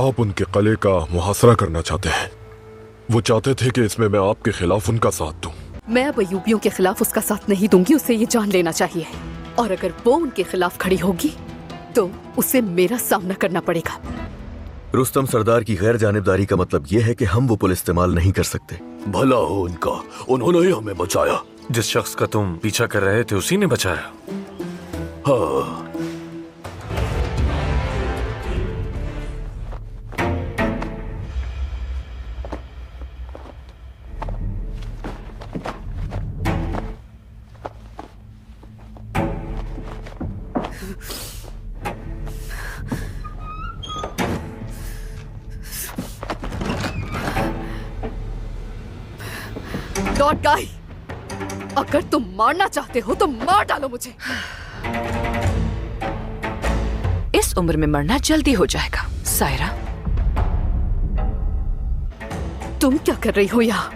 आप उनके कले का मुहासरा करना चाहते हैं। वो चाहते थे कि इसमें मैं आपके खिलाफ उनका साथ दूं। मैं अब अयूबियों के खिलाफ उसका साथ नहीं दूंगी। उसे ये जान लेना चाहिए, और अगर वो उनके खिलाफ खड़ी होगी तो उसे मेरा सामना करना पड़ेगा। रुस्तम सरदार की गैर जानिबदारी का मतलब ये है कि हम वो पुल इस्तेमाल नहीं कर सकते। भला हो उनका, उन्होंने ही हमें बचाया। जिस शख्स का तुम पीछा कर रहे थे उसी ने बचाया। हाँ, लॉर्ड गाई, अगर तुम मारना चाहते हो तो मार डालो मुझे। इस उम्र में मरना जल्दी हो जाएगा। सायरा, तुम क्या कर रही हो यहाँ?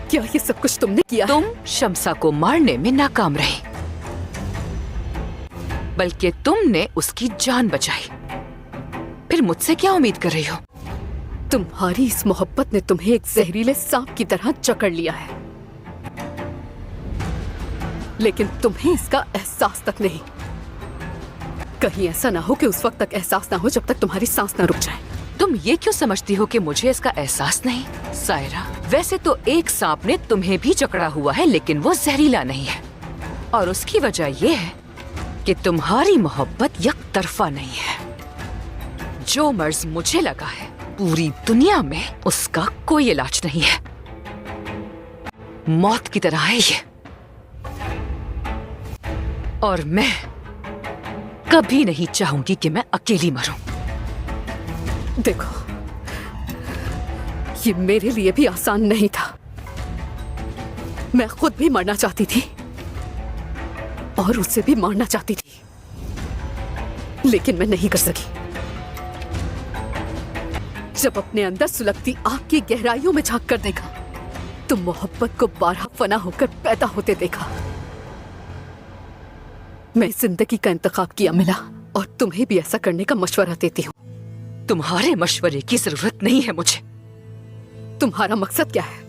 क्या ये सब कुछ तुमने किया? तुम शम्सा को मारने में नाकाम रही, बल्कि तुमने उसकी जान बचाई। फिर मुझसे क्या उम्मीद कर रही हो? तुम्हारी इस मोहब्बत ने तुम्हें एक जहरीले सांप की तरह जकड़ लिया है, लेकिन तुम्हें इसका एहसास तक नहीं। कहीं ऐसा ना हो कि उस वक्त तक एहसास ना हो जब तक तुम्हारी सांस ना रुक जाए। तुम ये क्यों समझती हो कि मुझे इसका एहसास नहीं? सायरा, वैसे तो एक सांप ने तुम्हें भी जकड़ा हुआ है, लेकिन वो जहरीला नहीं है, और उसकी वजह ये है कि तुम्हारी मोहब्बत एक तरफा नहीं है। जो मर्ज मुझे लगा है पूरी दुनिया में उसका कोई इलाज नहीं है। मौत की तरह है ये, और मैं कभी नहीं चाहूंगी कि मैं अकेली मरूं। देखो, ये मेरे लिए भी आसान नहीं था। मैं खुद भी मरना चाहती थी और उसे भी मारना चाहती थी, लेकिन मैं नहीं कर सकी। जब अपने अंदर सुलगती आग की गहराइयों में झांक कर देखा तो मोहब्बत को बारहा फना होकर पैदा होते देखा। मैं जिंदगी का इंतखाब किया मिला, और तुम्हें भी ऐसा करने का मशवरा देती हूँ। तुम्हारे मशवरे की जरूरत नहीं है मुझे। तुम्हारा मकसद क्या है?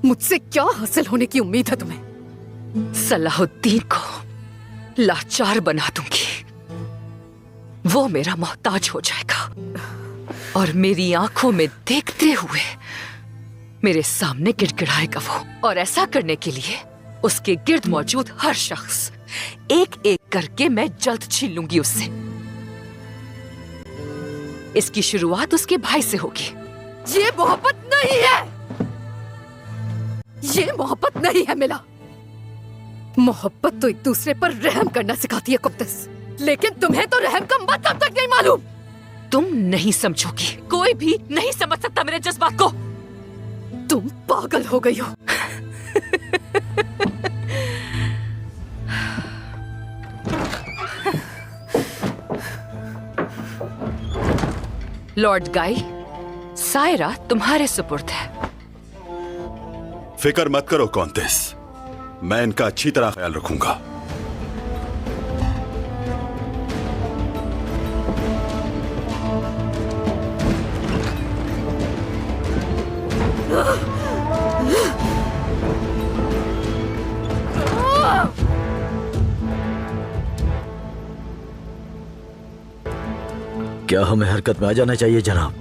मुझसे क्या हासिल होने की उम्मीद है तुम्हें? सलाहुद्दीन को लाचार बना दूंगी। वो मेरा मोहताज हो जाएगा, और मेरी आंखों में देखते हुए मेरे सामने गिड़गिड़ाएगा वो। और ऐसा करने के लिए उसके गिर्द मौजूद हर शख्स एक एक करके मैं जल्द छीन लूंगी उससे। इसकी शुरुआत उसके भाई से होगी। ये मोहब्बत नहीं है, ये मोहब्बत नहीं है मिला। मोहब्बत तो एक दूसरे पर रहम करना सिखाती है कुब्तिस, लेकिन तुम्हें तो रहम का मतलब तक नहीं मालूम। तुम नहीं समझोगी, कोई भी नहीं समझ सकता मेरे जज्बात को। तुम पागल हो गई हो। लॉर्ड गाई, सायरा तुम्हारे सुपुर्द है। फिक्र मत करो कॉन्टेस, मैं इनका अच्छी तरह ख्याल रखूंगा। क्या हमें हरकत में आ जाना चाहिए जनाब?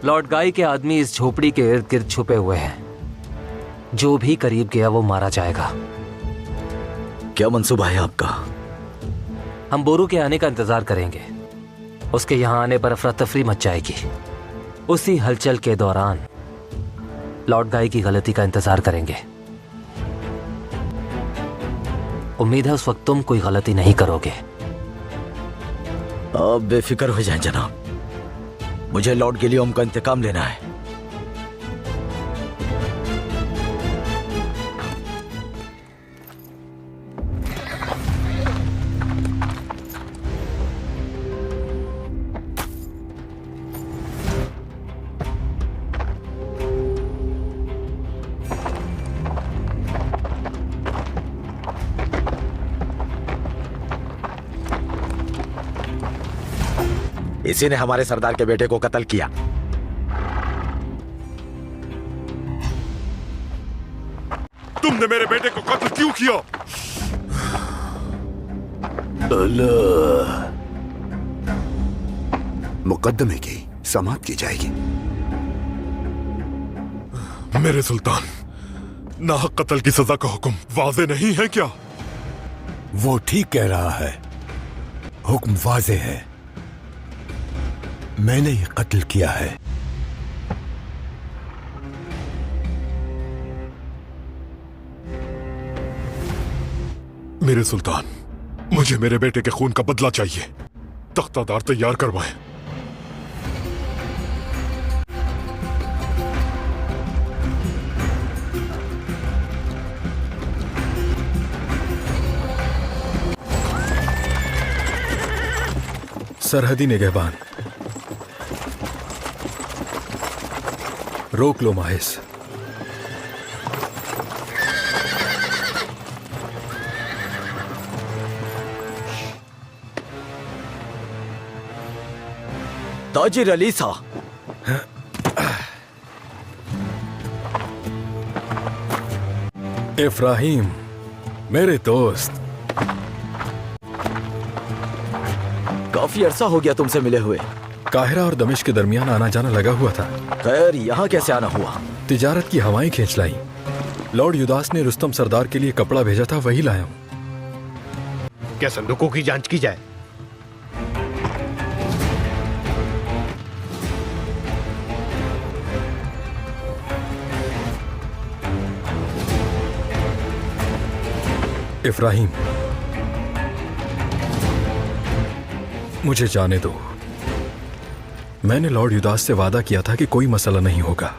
लॉर्ड गाई के आदमी इस झोपड़ी के इर्द गिर्द छुपे हुए हैं। जो भी करीब गया वो मारा जाएगा। क्या मंसूबा है आपका? हम बोरू के आने का इंतजार करेंगे। उसके यहाँ आने पर अफरा तफरी मच जाएगी। उसी हलचल के दौरान लॉर्ड गाई की गलती का इंतजार करेंगे। उम्मीद है उस वक्त तुम कोई गलती नहीं करोगे। आप बेफिक्र हो जाएं जनाब, मुझे लॉर्ड गिलियम का इंतकाम लेना है। इसी ने हमारे सरदार के बेटे को कत्ल किया। तुमने मेरे बेटे को कत्ल क्यों किया? मुकद्दमे की समाप्त की जाएगी। मेरे सुल्तान, नाहक कत्ल की सजा का हुक्म वाज़े नहीं है क्या? वो ठीक कह रहा है, हुक्म वाज़े है। मैंने ही कत्ल किया है। मेरे सुल्तान, मुझे मेरे बेटे के खून का बदला चाहिए। तख्तादार तैयार करवाएं। सरहदी निगहबान, रोक लो माहिस। ताजिर अली सा, इब्राहिम, मेरे दोस्त, काफी अरसा हो गया तुमसे मिले हुए। काहिरा और दमिश्क के दरमियान आना जाना लगा हुआ था। खैर, यहाँ कैसे आना हुआ? तिजारत की हवाएं खींच लाई। लॉर्ड युदास ने रुस्तम सरदार के लिए कपड़ा भेजा था, वही लाया हूँ। क्या संदूकों की जांच की जाए? इब्राहिम, मुझे जाने दो। मैंने लॉर्ड युदास से वादा किया था कि कोई मसला नहीं होगा।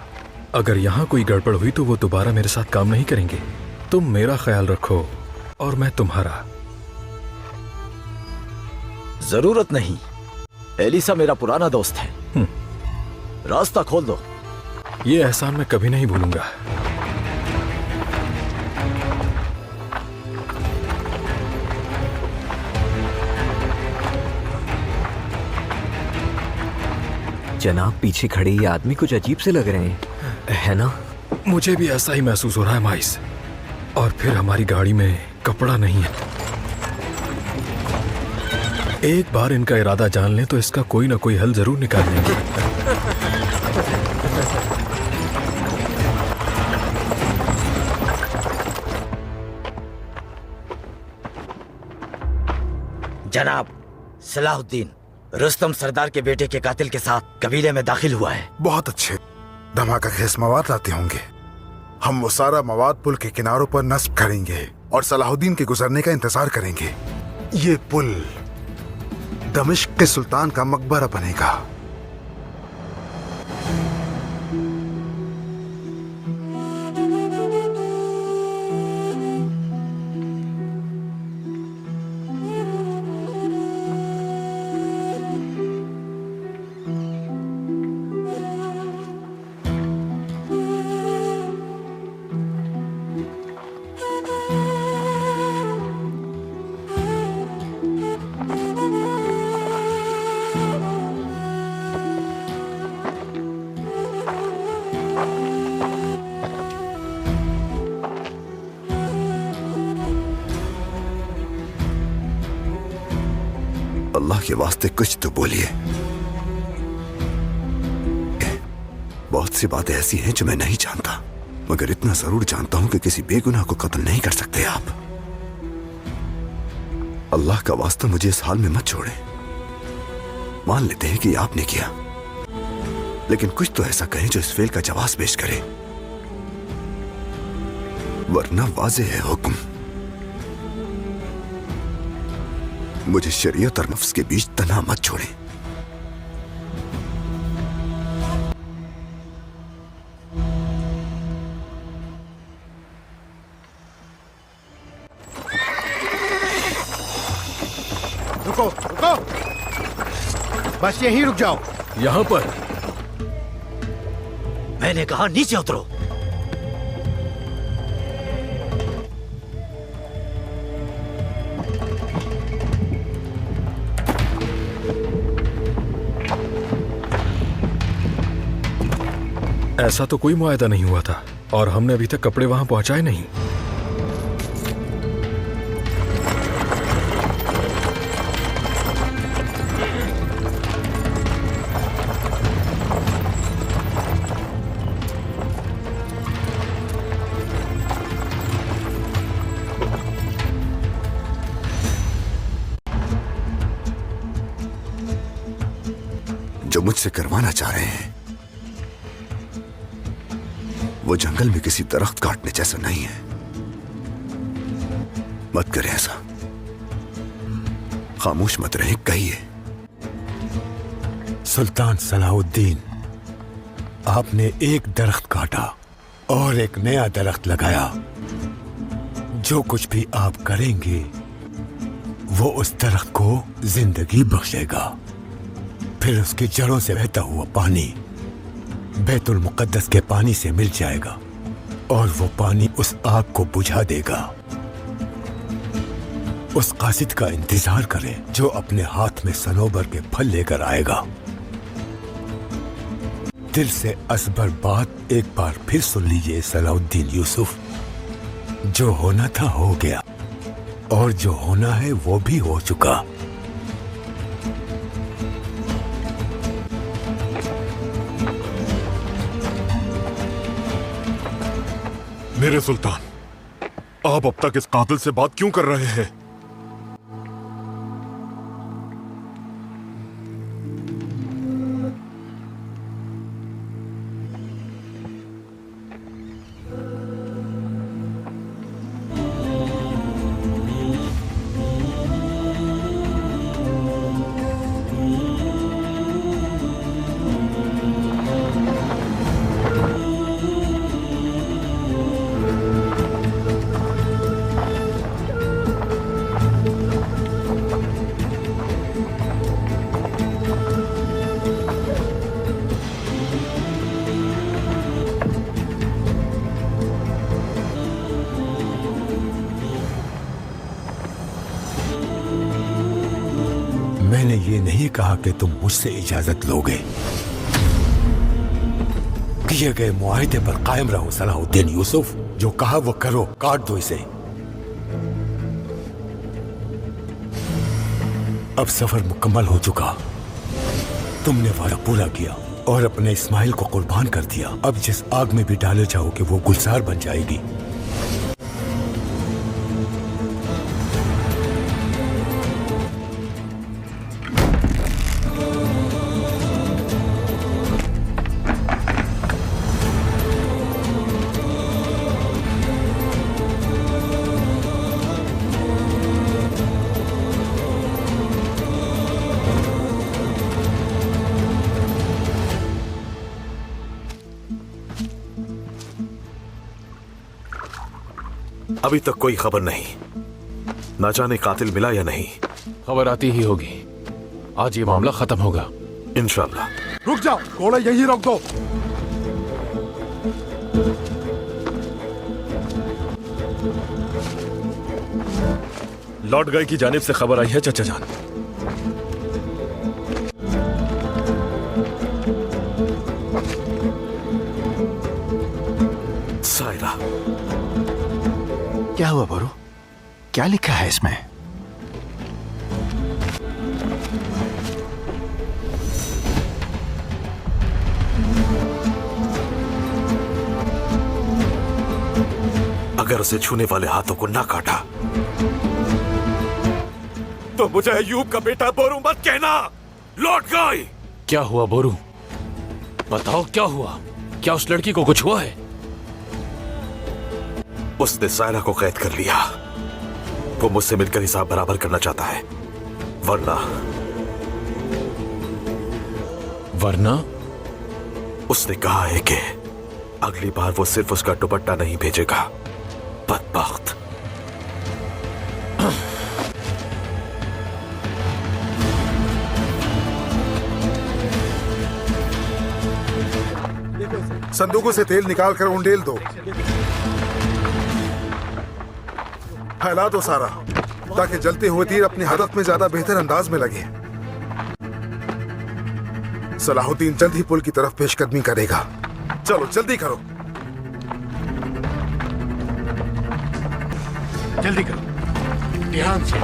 अगर यहां कोई गड़बड़ हुई तो वो दोबारा मेरे साथ काम नहीं करेंगे। तुम मेरा ख्याल रखो और मैं तुम्हारा। जरूरत नहीं, एलिसा मेरा पुराना दोस्त है। रास्ता खोल दो। ये एहसान मैं कभी नहीं भूलूंगा। जनाब, पीछे खड़े ये आदमी कुछ अजीब से लग रहे हैं, है ना? मुझे भी ऐसा ही महसूस हो रहा है माइस। और फिर हमारी गाड़ी में कपड़ा नहीं है। एक बार इनका इरादा जान लें तो इसका कोई ना कोई हल जरूर निकाल लेंगे। जनाब, सलाहुद्दीन रुस्तम सरदार के बेटे के कातिल के साथ कबीले में दाखिल हुआ है। बहुत अच्छे, धमाका खेस मवाद लाते होंगे। हम वो सारा मवाद पुल के किनारों पर नस्ब करेंगे और सलाहुद्दीन के गुजरने का इंतजार करेंगे। ये पुल दमिश्क के सुल्तान का मकबरा बनेगा। अल्लाह के वास्ते कुछ तो बोलिए। बहुत सी बातें ऐसी हैं जो मैं नहीं जानता, मगर इतना जरूर जानता हूं कि किसी बेगुनाह को कत्ल नहीं कर सकते आप। अल्लाह का वास्ता मुझे इस हाल में मत छोड़ें। मान लेते हैं कि आपने किया, लेकिन कुछ तो ऐसा कहें जो इस फेल का जवाब पेश करे, वरना वाज़े है हुक्म। मुझे शरीयत और नफ्स के बीच तन्हा मत छोड़ें। रुको रुको, बस यहीं रुक जाओ। यहां पर मैंने कहा नीचे उतरो। ऐसा तो कोई मुआयदा नहीं हुआ था और हमने अभी तक कपड़े वहां पहुंचाए नहीं। जो मुझसे करवाना चाह रहे हैं वो जंगल में किसी दरख्त काटने जैसा नहीं है। मत करें ऐसा, खामोश मत रहे, कहिए। सुल्तान सलाहुद्दीन, आपने एक दरख्त काटा और एक नया दरख्त लगाया। जो कुछ भी आप करेंगे वो उस दरख्त को जिंदगी बख्शेगा। फिर उसकी जड़ों से बहता हुआ पानी बैतुल मुकद्दस के पानी से मिल जाएगा और वो पानी उस आग को बुझा देगा। उस कासिद का इंतजार करें जो अपने हाथ में सनोबर के फल लेकर आएगा। दिल से असबर बात एक बार फिर सुन लीजिए सलाहुद्दीन यूसुफ। जो होना था हो गया और जो होना है वो भी हो चुका। मेरे सुल्तान, आप अब तक इस कातिल से बात क्यों कर रहे हैं? मैंने ये नहीं कहा कि तुम मुझसे इजाजत लोगे। किए गए मुआहदे पर कायम रहो सलाहुद्दीन यूसुफ। जो कहा वो करो, काट दो इसे। अब सफर मुकम्मल हो चुका। तुमने वादा पूरा किया और अपने इस्माइल को कुर्बान कर दिया। अब जिस आग में भी डाले जाओगे वो गुलजार बन जाएगी। अभी तक कोई खबर नहीं, ना जाने कातिल मिला या नहीं। खबर आती ही होगी। आज ये मामला खत्म होगा इंशाल्लाह। रुक जाओ, घोड़ा यहीं रोक दो। लॉर्ड गाय की जानिब से खबर आई है चचा जान। सायरा, क्या हुआ बोरू? क्या लिखा है इसमें? अगर उसे छूने वाले हाथों को ना काटा तो मुझे अयूब का बेटा बोरू मत कहना। लॉर्ड गाय। क्या हुआ बोरू? बताओ क्या हुआ? क्या उस लड़की को कुछ हुआ है? उसने सायरा को कैद कर लिया। वो मुझसे मिलकर हिसाब बराबर करना चाहता है, वरना उसने कहा है कि अगली बार वो सिर्फ उसका दुपट्टा नहीं भेजेगा। बदबख्त। संदूकों से तेल निकाल कर उंडेल दो। फैला दो सारा, ताकि जलते हुए तीर अपने हदफ में ज्यादा बेहतर अंदाज में लगे। सलाहुद्दीन जल्द ही पुल की तरफ पेशकदमी करेगा। चलो जल्दी करो, जल्दी करो, ध्यान से,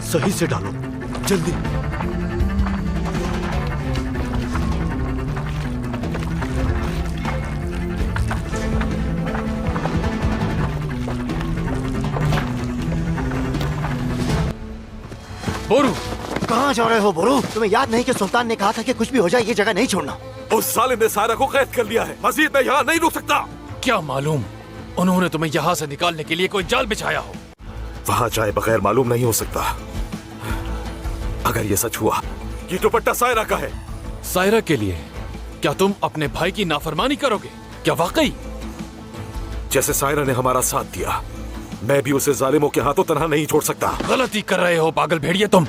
सही से डालो, जल्दी। बोरू, कहाँ जा रहे हो बोरू? तुम्हें याद नहीं कि सुल्तान ने कहा था कि कुछ भी हो जाए ये जगह नहीं छोड़ना? उस साले ने सायरा को कैद कर लिया है। मजीद मैं यहाँ नहीं रुक सकता। क्या मालूम उन्होंने तुम्हें यहाँ से निकालने के लिए कोई जाल बिछाया हो। वहाँ जाए बगैर मालूम नहीं हो सकता। अगर ये सच हुआ, ये दुपट्टा सायरा का है। सायरा के लिए? क्या तुम अपने भाई की नाफरमानी करोगे? क्या वाकई? जैसे सायरा ने हमारा साथ दिया, मैं भी उसे जालिमों के हाथों तनहा नहीं छोड़ सकता। गलती कर रहे हो पागल भेड़िए तुम।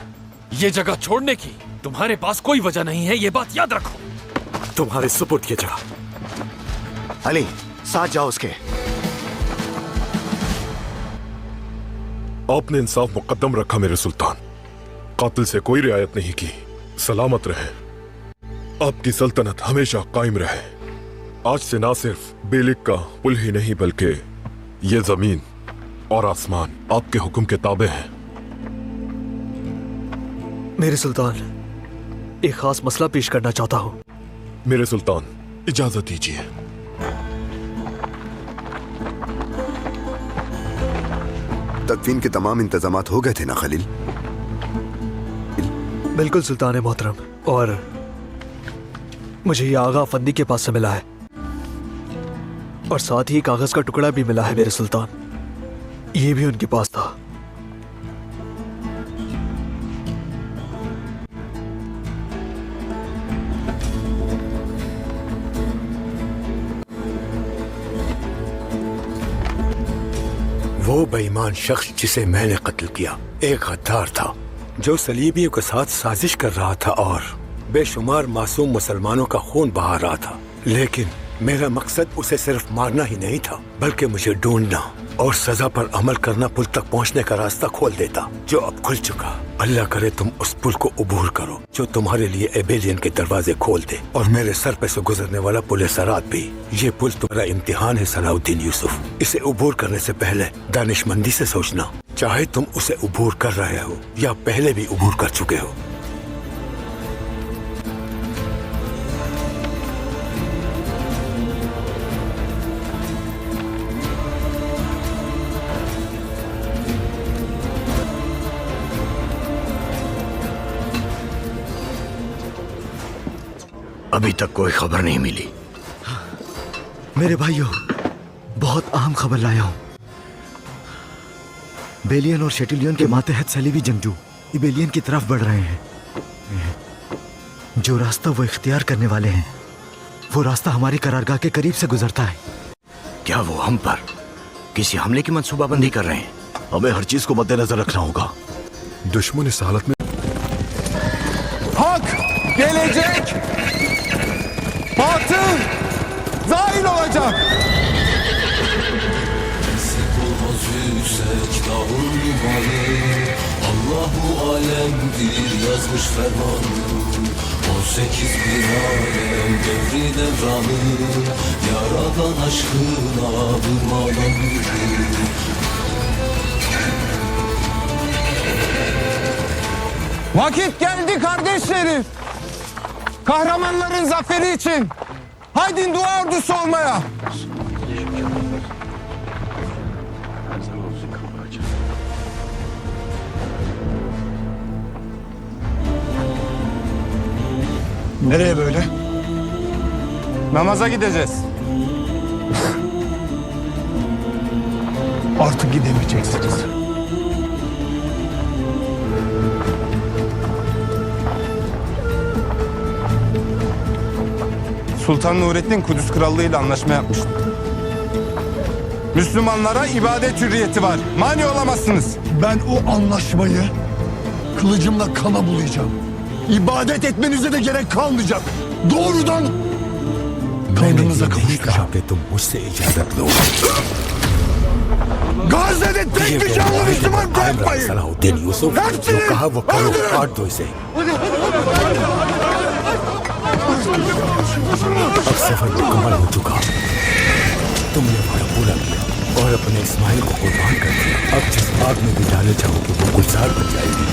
ये जगह छोड़ने की तुम्हारे पास कोई वजह नहीं है, ये बात याद रखो। तुम्हारे सुपुर्द ये जगह। अली, साथ जाओ उसके। आपने इंसाफ मुकद्दम रखा मेरे सुल्तान, कातिल से कोई रियायत नहीं की। सलामत रहे, आपकी सल्तनत हमेशा कायम रहे। आज से ना सिर्फ बेलिक का पुल ही नहीं बल्कि ये जमीन और आसमान आपके हुक्म के ताबे हैं। मेरे सुल्तान, एक खास मसला पेश करना चाहता हूँ। मेरे सुल्तान, इजाजत दीजिए। तदफीन के तमाम इंतजामात हो गए थे ना खलील? बिल्कुल सुल्तान मोहतरम, और मुझे ये आगा फंदी के पास से मिला है और साथ ही कागज का टुकड़ा भी मिला है मेरे सुल्तान। ये भी उनके पास था। वो बेईमान शख्स जिसे मैंने कत्ल किया एक गद्दार था जो सलीबियों के साथ साजिश कर रहा था और बेशुमार मासूम मुसलमानों का खून बहा रहा था। लेकिन मेरा मकसद उसे सिर्फ मारना ही नहीं था, बल्कि मुझे ढूंढना और सजा पर अमल करना पुल तक पहुंचने का रास्ता खोल देता, जो अब खुल चुका। अल्लाह करे तुम उस पुल को अबूर करो जो तुम्हारे लिए एबेलियन के दरवाजे खोल दे, और मेरे सर पे से गुजरने वाला पुल सरात भी। ये पुल तुम्हारा इम्तिहान है सलाहुद्दीन यूसुफ। इसे अबूर करने से पहले दानिशमंदी से सोचना, चाहे तुम उसे अबूर कर रहे हो या पहले भी अबूर कर चुके हो। अभी तक कोई खबर नहीं मिली। मेरे भाइयों, बहुत अहम खबर लाया हूं। बेलियन और शेटिलियन के मातहत सलीबी जंगजू इबेलियन की तरफ बढ़ रहे हैं। जो रास्ता वो इख्तियार करने वाले हैं, वो रास्ता हमारी करारगाह के करीब से गुजरता है। क्या वो हम पर किसी हमले की मंसूबाबंदी कर रहे हैं? हमें हर चीज को मद्देनजर रखना होगा। दुश्मन इस हालत में Hak gelecek, batıl zail olacak. Allahu alemdir yazmış fermanı. 18 bin alem devri devranı. Yaradan aşkına durmalanır. Vakit geldi kardeşlerim. Kahramanların zaferi için. Haydi dua ordusu olmaya. Nereye böyle? Namaza gideceğiz. Artık gidemeyeceksiniz. Sultan Nurettin Kudüs Krallığı ile anlaşma yapmıştı. Müslümanlara ibadet hürriyeti var. Mani olamazsınız. Ben o anlaşmayı kılıcımla kana bulayacağım. İbadet etmenize de gerek kalmayacak. Doğrudan Tanrınıza kavuşacağım. Gazze'de tek bir canlı Müslüman bırakmayın. Salahuddin Yusuf जो कहा वो करो, काट दो इसे। अब सफर मुकम्मल हो चुका। तुमने बड़ा पूरा किया और अपने इस्माइल को कुर्बान कर दिया। अब जिस आग में भी डालना चाहोगे वो गुलजार बन जाएगी।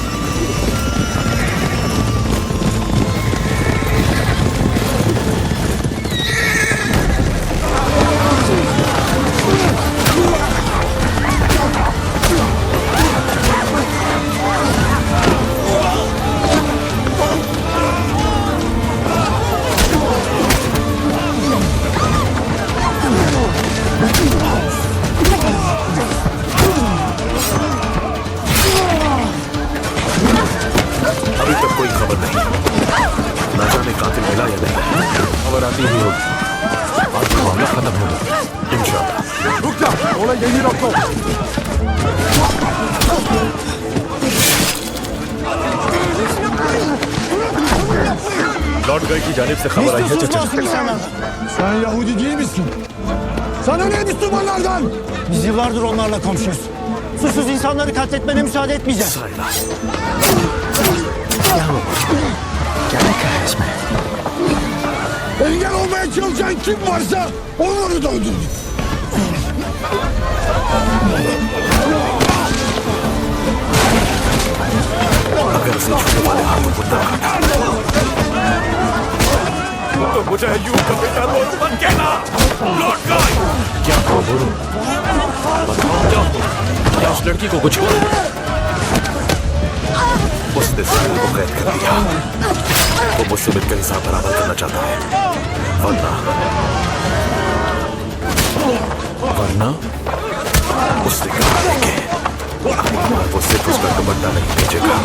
अभी तक कोई खबर नहीं, ना जाने कातिल मिला या नहीं। खबर आती ही होगी। आज मामला खत्म होगा इंशाल्लाह। रुक जा, थोड़ा यही रखो। लॉर्ड गाय की जानिब से खबर आई है चचा। Sen Yahudi değil misin? Sana ne Müslümanlardan? Biz yıllardır onlarla komşuyuz. Susuz insanları katletmene müsaade etmeyeceğiz. Engel olmaya çalışan kim varsa onları da öldürdüm. अगर उसे छूने वाले हाथों को न काटा तो मुझे यूं का बेटा लौट मत कहना। लौट गए क्या हो बोलो, बताओ क्या उस लड़की को कुछ हुआ? उसने साहिल को कैद कर दिया। वो मुझसे मिलकर हिसाब बराबर करना चाहता है, वरना उसने कहा है कि वो सिर्फ उसका दुपट्टा नहीं भेजेगा।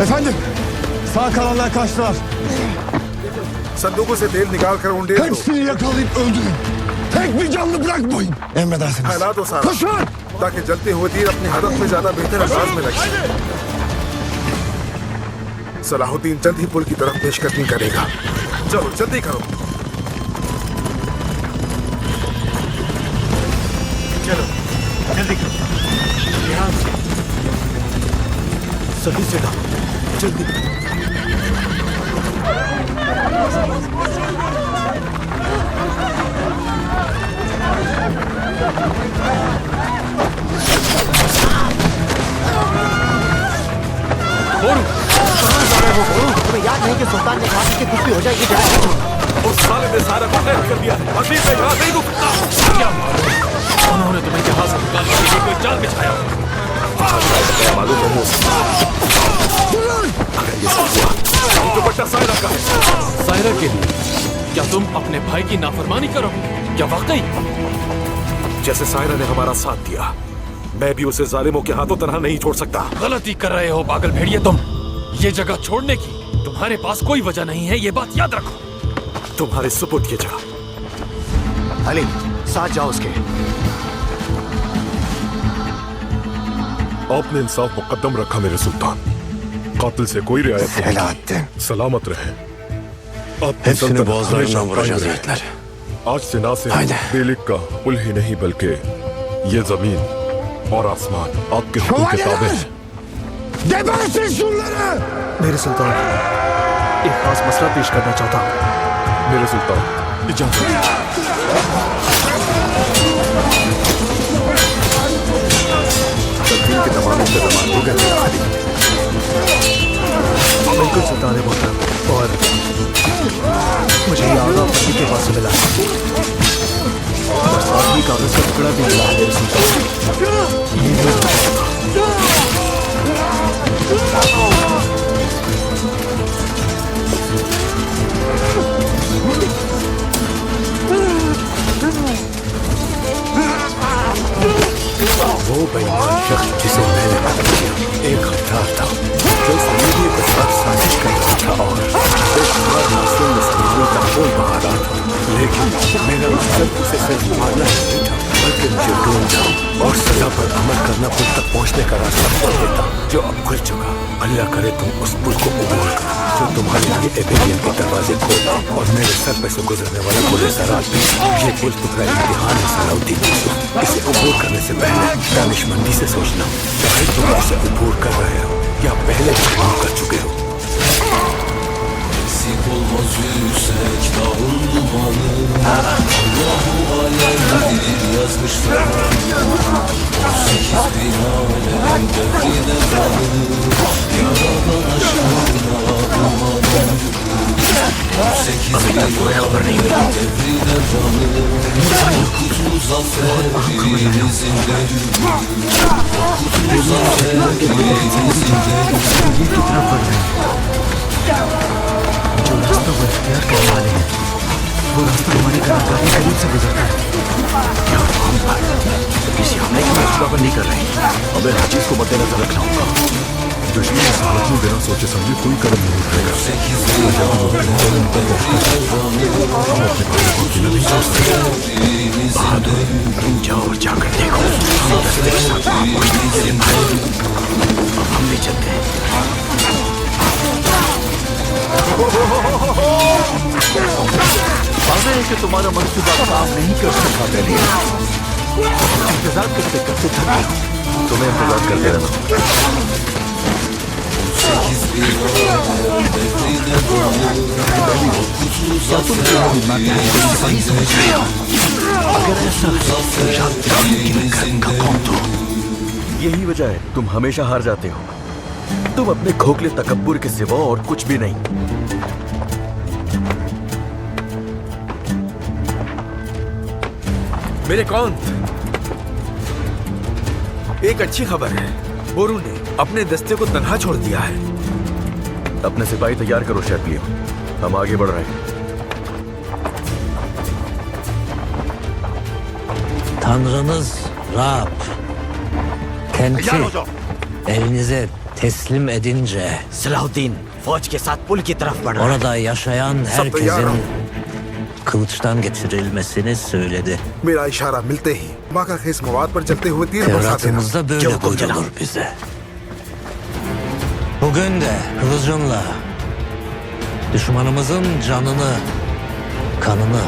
Efendim, sağ kalanlar kaçtılar. संदूकों से तेल निकाल कर उंडे दो। Hepsini yakalayıp öldürün. Tek bir canlı bırakmayın. Emredersiniz. फैला दो सारा, Koşun! ताकि जलते हुए तीर अपने हदफ में ज्यादा बेहतर अंदाज में लगे। सलाहुद्दीन जल्द ही पुल की तरफ पेशकदमी करेगा। चलो जल्दी करो। चलो जल्दी करो। ध्यान से, सही से डालो, जल्दी। तुम्हें याद नहीं कि सुल्तान ने कहा कि कुछ भी हो जाएगी जरा उस साले ने सारा को कैद कर दिया है। अजीब है, यहाँ नहीं रुकता। क्या उन्होंने तुम्हें जहां से निकालने के लिए कोई जाल बिछाया? मालूम है अगर ये सब हुआ तो दुपट्टा सायरा का है। सायरा के लिए क्या तुम अपने भाई की नाफरमानी करोगे? क्या वाकई? जैसे सायरा ने हमारा साथ दिया, मैं भी उसे जालिमों के हाथों तनहा नहीं छोड़ सकता। गलती कर रहे हो पागल भेड़िए तुम। ये जगह छोड़ने की तुम्हारे पास कोई वजह नहीं है, ये बात याद रखो। तुम्हारे सुपुर्द ये जगह। अली, साथ जाओ उसके। आपने इंसाफ मुकद्दम रखा मेरे सुल्तान। कातिल से कोई रियायत नहीं। सलामत रहे। आपकी सल्तनत हमेशा कायम रहे। आज से ना सिर्फ बेलिक का पुल ही नहीं बल्कि ये जमीन और आसमान आपके हुक्म के ताबे हैं। Gebersin şunları! मेरे सुल्तान, एक खास मसला पेश करना चाहता हूँ। मेरे सुल्तान, इजाजत। तदफीन के तमाम इंतजाम हो गए हैं खाली। बिल्कुल सुल्तान मोहतरम, और मुझे ये आगा फंदी के पास से मिला है और साथ ही कागज का टुकड़ा भी मिला है मेरे सुल्तान। ये मैं वो बेईमान शख्स जिसे मैंने कत्ल किया एक हथियार था जो समीरी के साथ साजिश कर रहा था और बेशुमार मासूम मुसलमानों का खून बहा रहा था। लेकिन मेरा मकसद उसे सिर्फ मारना ही नहीं था के मुझे ढूंढ जाओ और सजा पर अमल करना पुल तक पहुंचने का रास्ता खोल देता जो अब खुल चुका। अल्लाह करे तुम उस पुल को उबूर करो जो तुम्हारे लिए एबेलियन के दरवाजे खोले और मेरे सर पे से गुजरने वाला पुलिस सराज भी। ये पुल तुम्हारा इम्तिहान है सलाउद्दीन यूसुफ। इसे उबूर करने से पहले दानिशमंदी से सोचना, चाहे तुम इसे उबूर कर रहे हो या पहले उबूर कर चुके हो। Olmaz yüksek dağın dumanı Allahu alemdir yazmış fermanı 18 bin alem devri devranı Yaradan aşkına dumanı 18 bin alem devri devranı Kutlu zaferimizin devri Kutlu zaferimizin devri जो रास्ता वो इख्तियार करने वाले हैं वो रास्ता हमारी करारगाह के करीब से गुजरता है। क्या वो हम पर किसी हमले की मंसूबाबंदी कर रहे हैं? हमें हर चीज को मद्देनजर रखना होगा। दुश्मन इस हालत में बिना सोचे समझे कोई कदम नहीं उठाएगा। हम अपने भाइयों को अकेला नहीं छोड़ सकते। बहादुर तुम जाओ और जाकर देखो हम रास्ते के साथ वहाँ पहुँचने के लिए भाई। अब हम भी चलते हैं। वाज़ेह है कि तुम्हारा मंसूबा काम नहीं कर सका पहले। इंतजार करते करते थक गया। तुम्हें इंतजार करते रहना। क्या तुम सही समझ रहे हो? अगर ऐसा है तो याद दिलाने की मैं करूंगा कौन तो। यही वजह है तुम हमेशा हार जाते हो। तुम अपने खोखले तकब्बुर के सिवा और कुछ भी नहीं। मेरे कौन एक अच्छी खबर है, बोरू ने अपने दस्ते को तन्हा छोड़ दिया है। अपने सिपाही तैयार करो शैफलियो, हम आगे बढ़ रहे हैं। Tanrınız Rab kenti evinize teslim edince Salahuddin फौज के साथ पुल की तरफ बढ़ रहा है। orada yaşayan herkesin kılıçtan geçirilmesini söyledi. मेरा इशारा मिलते ही माँ का खेस मवाद पर चलते हुए तीर बरसा देना। Tevratımızda böyle buyrulur bize. Bugün de kılıcınla düşmanımızın canını, kanını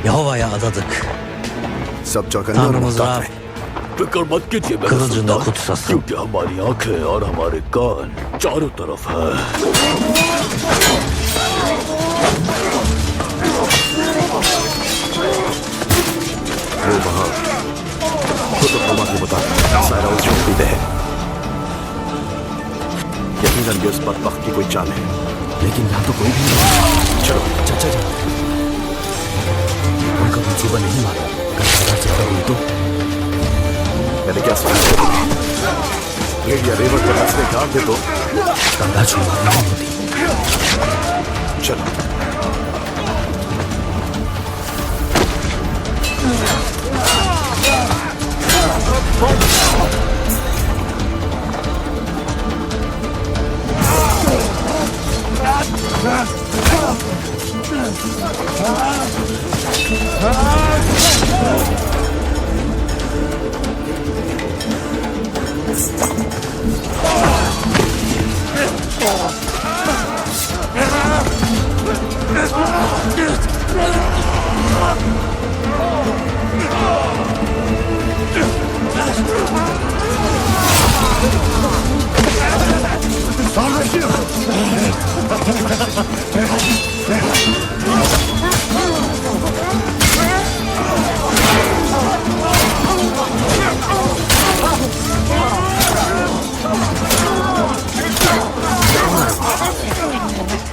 Yahova'ya adadık. Tanrımız Rab फिक्र मत कीजिए मेरे kılıcını सुल्तान, kutsasın. क्योंकि हमारी आंखें और हमारे कान चारों तरफ है। वो वहाँ खुद अपना को बता सारा उस पे है। यकीनन ये उस बदबख्त की कोई चाल है, लेकिन यहाँ तो कोई भी नहीं। चलो चाचा जी, उनका मंसूबा नहीं माना। कल से हुई तो मैंने क्या सुना? लेडिया रेवर के रास्ते काट दे तो कंधा छुड़वा नहीं होती। चलो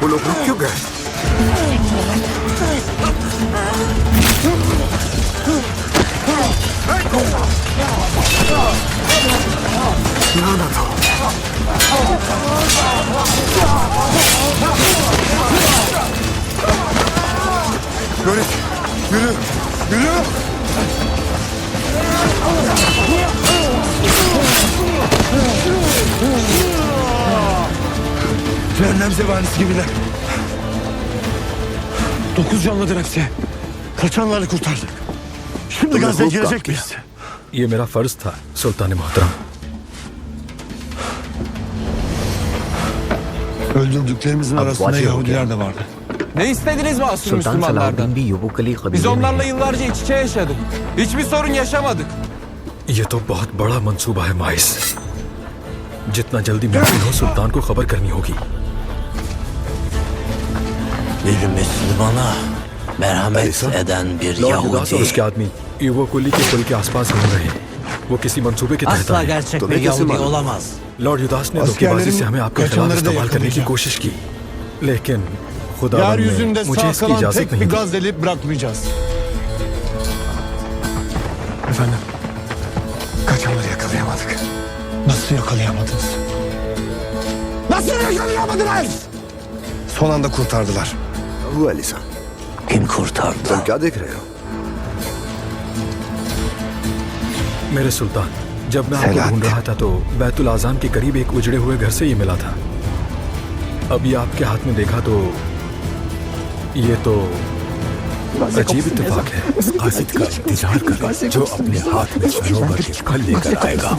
वो लोग रुक क्यों गए? ना था। Yürü, yürü, yürü. Cehennem zebanisi gibiler. 9 canlıdır hepsi. Kaçanları kurtardık. Şimdi Gazze'ye girecek miyiz? ये मेरा फर्ज था सुल्तान मोहतरम। Öldürdüklerimizin arasında Yahudiler de vardı. Ne istediniz masum सुल्तान Müslümanlardan? सलाहुद्दीन भी युबुकली Biz कबीले में onlarla हैं। yıllarca iç içe yaşadık. Hiçbir sorun yaşamadık. ये तो बहुत बड़ा मंसूबा है माइस। जितना जल्दी मुमकिन हो सुल्तान को खबर करनी होगी। Bir Müslümana merhamet eden bir lord Judas और Yahudi उसके आदमी ईवो कुली के पुल के आसपास घूम रहे हैं। वो किसी मंसूबे के तहत asla आए हैं। gerçek bir Yahudi olamaz. Lord Judas ने धोखेबाजी से हमें आपके खिलाफ इस्तेमाल करने की कोशिश की, लेकिन खुदा ने Yeryüzünde मुझे sağ इसकी kalan इजाजत tek नहीं bir दी। Gazze'li bırakmayacağız. Efendim, kaçanları yakalayamadık. Nasıl yakalayamadınız? Nasıl yakalayamadınız? Son anda kurtardılar. हुआ लिसा? Kim kurtardı? तुम क्या देख रहे हो? मेरे सुल्तान, जब मैं आपको ढूंढ रहा था तो बैतुल आज़ाम के करीब एक उजड़े हुए घर से ये मिला था। अब ये आपके हाथ में देखा तो ये तो अजीब इत्तेफाक है। उस कासिद का इंतजार करें जो अपने हाथ में सरोवर के फल लेकर आएगा।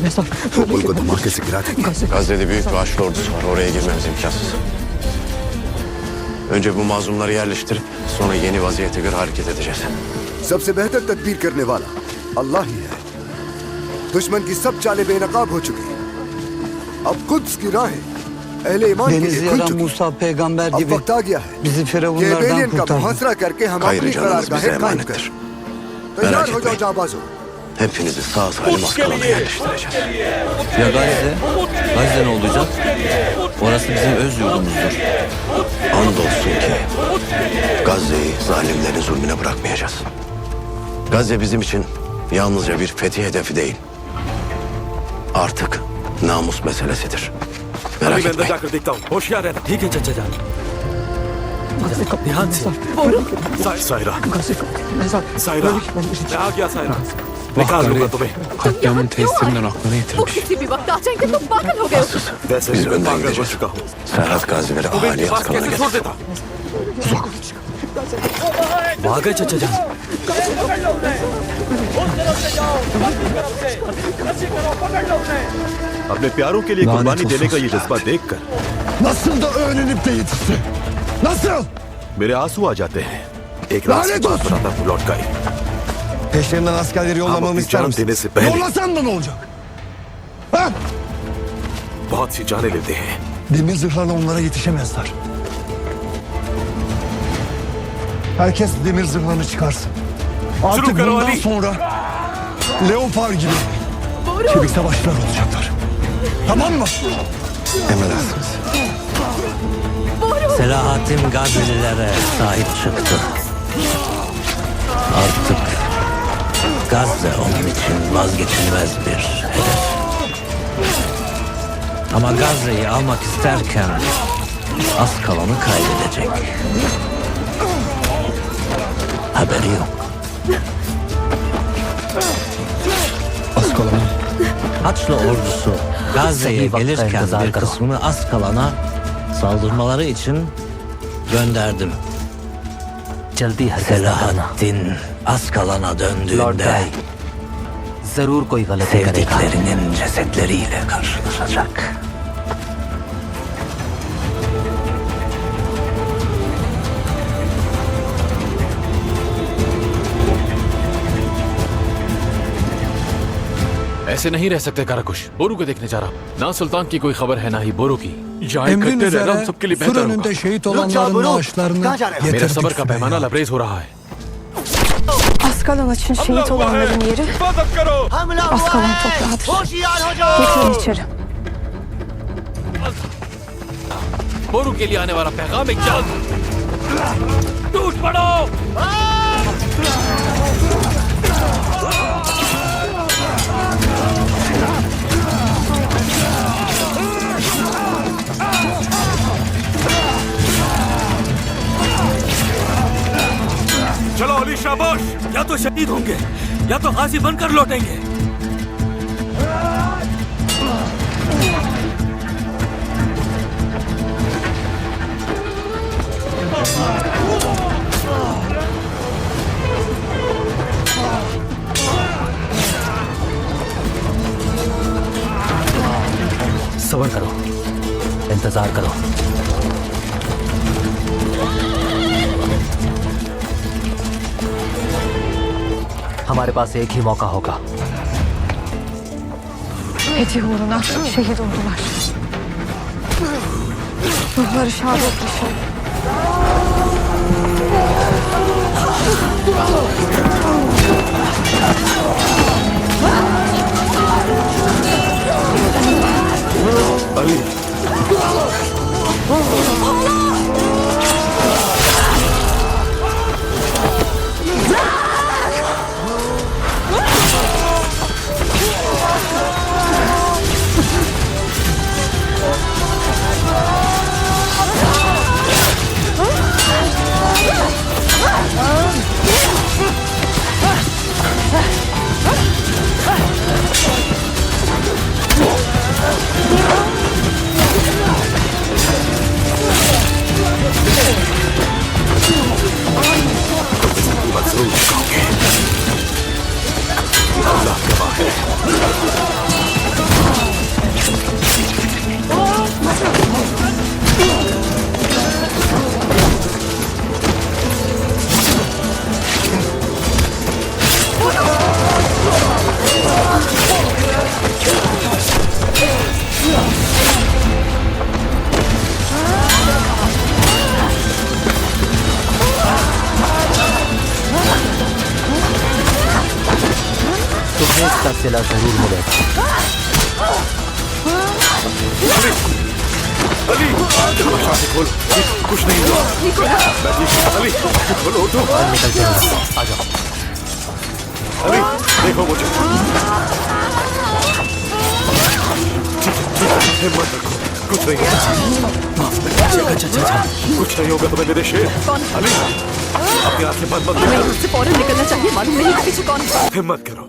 वो पुल को धमाके से गिरा देंगे। Gazze'de büyük bir Haçlı ordusu var. Oraya girmemiz imkansız. Önce bu mazlumları yerleştirip sonra yeni vaziyete göre hareket edeceğiz. सबसे बेहतर तदबीर करने वाला अल्लाह ही है। दुश्मन की सब चालें बेनकाब हो चुकी हैं। अब कुद्स की राहें अहले ईमान के Denizi लिए खुल yaran चुकी हैं। Musa peygamber अब gibi वक्त आ गया है bizi कि firavunlardan एबेलियन का kurtardı. मुहासरा करके हम Gayrı अपनी canınız bize करारगाहें कायम emanettir. करें। तैयार Merak हो जाओ etmeyin. जाबाजो। Hepinizi sağ salim Askalon'a yerleştireceğiz. Ya Gazze? Gazze ne olacak? Orası bizim öz yurdumuzdur. Andolsun ki Gazze'yi zalimlerin zulmüne bırakmayacağız. Gazze bizim için yalnızca bir fetih hedefi değil. Artık namus meselesidir. Merak अभी मैं etmeyin. इंतजार कर देखता हूँ। होशियार रहना। ठीक है चाचा जान। ध्यान से। सायरा। सायरा। मैं आ गया सायरा। निकाल लूंगा तुम्हें। Katliamın tesirinden aklına yitirmiş. Bu किसी भी वक्त आ जाएंगे तुम पागल हो गए हो। Biz önden gideceğiz. Serhat Gazileri ahaliyi Askalon'a getirsin. वहाँ गए चाचा जान। अपने प्यारों के लिए कुर्बानी देने का ये जज्बा देखकर Nasıl da öğrenip de yetişti? Nasıl? मेरे आंसू आ जाते हैं। एक रात से लानत बात olsun! बनाता हूँ लौट का ही। Peşlerinden askerleri हम yollamamı अपनी ister जान misin? देने से पहले Yollasan da ne olacak? Ha? बहुत सी जाने लेते हैं। Demir zırhlarla onlara yetişemezler. Herkes demir zırhlarını çıkarsın. Artık Sürü bundan Karavali! sonra Leopar gibi çevik savaşçılar olacaklar. Tamam mı? Emredersiniz. Selahattin Gazelilere sahip çıktı. Artık Gazze onun için vazgeçilmez bir hedef. Ama Gazze'yi almak isterken az kalanı kaybedecek. Haberi yok. Askalon. Haçlı ordusu Gazze'ye Seni vakte gelirken intizar bir karo. kısmını Askalon'a saldırmaları için gönderdim. जल्दी हरकत करना। Selahattin Askalon'a Lord döndüğünde गाय जरूर कोई गलती करेगा। sevdiklerinin cesetleriyle karşılaşacak. ऐसे नहीं रह सकते काराकुश। बोरू को देखने जा रहा हूँ। ना सुल्तान की कोई खबर है ना ही बोरू की। यहाँ Emrin इकट्ठे रहना हम üzere सबके लिए sur बेहतर önünde होगा। şehit olanların naaşlarını मेरा getirdik सबर का şuraya. पैमाना लबरेज हो रहा है। Askalon için şehit olanların yeri Askalon toprağıdır. Getirin içeri. बोरू के लिए आने वाला पैगाम एक जल्द टूट पड़ो। चलो अली शाबाश। या तो शहीद होंगे या तो गाजी बनकर लौटेंगे। सबर करो, इंतजार करो। हमारे पास एक ही मौका होगा। Fethi uğruna şehit oldular. Ruhları şad etmiş. Ali तुम्हें इसका सिला जरूर मिलेगा। अली दरवाजा खोल, कुछ नहीं हुआ। अली खोलो, उठो। निकल जाओ, आ जाओ। अली देखो मुझे, हिम्मत रखो, कुछ नहीं होगा। कुछ नहीं होगा तुम्हें मेरे शेर। अली अपनी आंखें बंद हमें उससे फौरन निकलना चाहिए, मालूम नहीं है पीछे कौन है। हिम्मत करो,